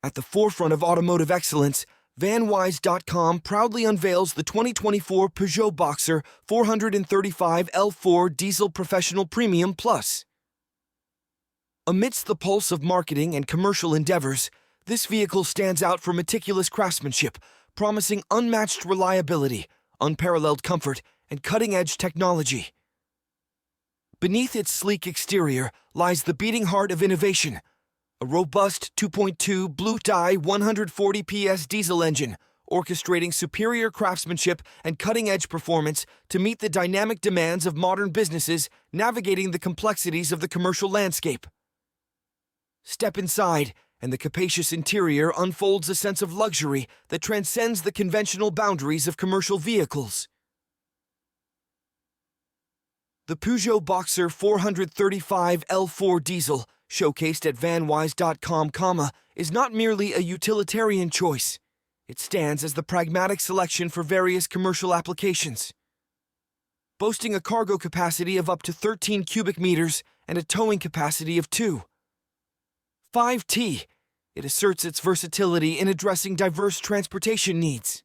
At the forefront of automotive excellence, vanwise.com proudly unveils the 2024 Peugeot Boxer 435 L4 Diesel Professional Premium Plus. Amidst the pulse of marketing and commercial endeavors, this vehicle stands out for meticulous craftsmanship, promising unmatched reliability, unparalleled comfort, and cutting-edge technology. Beneath its sleek exterior lies the beating heart of innovation, a robust 2.2 BlueHDi 140ps diesel engine, orchestrating superior craftsmanship and cutting-edge performance to meet the dynamic demands of modern businesses navigating the complexities of the commercial landscape. Step inside, and the capacious interior unfolds a sense of luxury that transcends the conventional boundaries of commercial vehicles. The Peugeot Boxer 435 L4 diesel, showcased at vanwise.com, is not merely a utilitarian choice. It stands as the pragmatic selection for various commercial applications. Boasting a cargo capacity of up to 13 cubic meters and a towing capacity of 2.5 it asserts its versatility in addressing diverse transportation needs.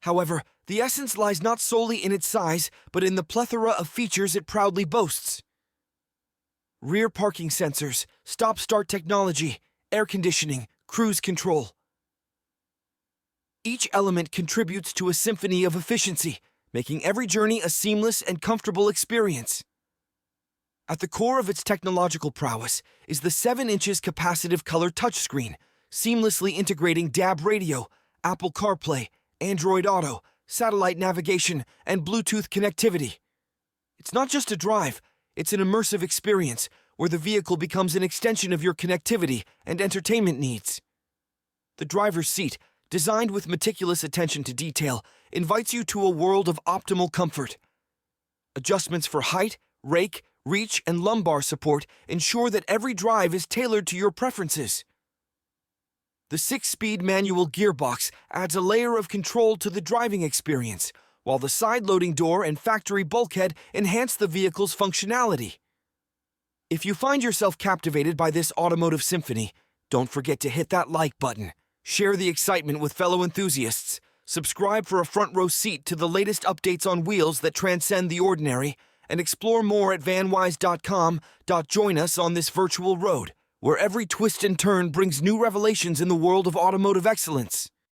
However, the essence lies not solely in its size, but in the plethora of features it proudly boasts. Rear parking sensors, stop-start technology, air conditioning, cruise control. Each element contributes to a symphony of efficiency, making every journey a seamless and comfortable experience. At the core of its technological prowess is the 7-inch capacitive color touchscreen, seamlessly integrating DAB radio, Apple CarPlay, Android Auto, satellite navigation, and Bluetooth connectivity. It's not just a drive, it's an immersive experience where the vehicle becomes an extension of your connectivity and entertainment needs. The driver's seat, designed with meticulous attention to detail, invites you to a world of optimal comfort. Adjustments for height, rake, reach, and lumbar support ensure that every drive is tailored to your preferences. The 6-speed manual gearbox adds a layer of control to the driving experience, while the side-loading door and factory bulkhead enhance the vehicle's functionality. If you find yourself captivated by this automotive symphony, don't forget to hit that like button, share the excitement with fellow enthusiasts, subscribe for a front-row seat to the latest updates on wheels that transcend the ordinary, and explore more at vanwise.com. Join us on this virtual road, where every twist and turn brings new revelations in the world of automotive excellence.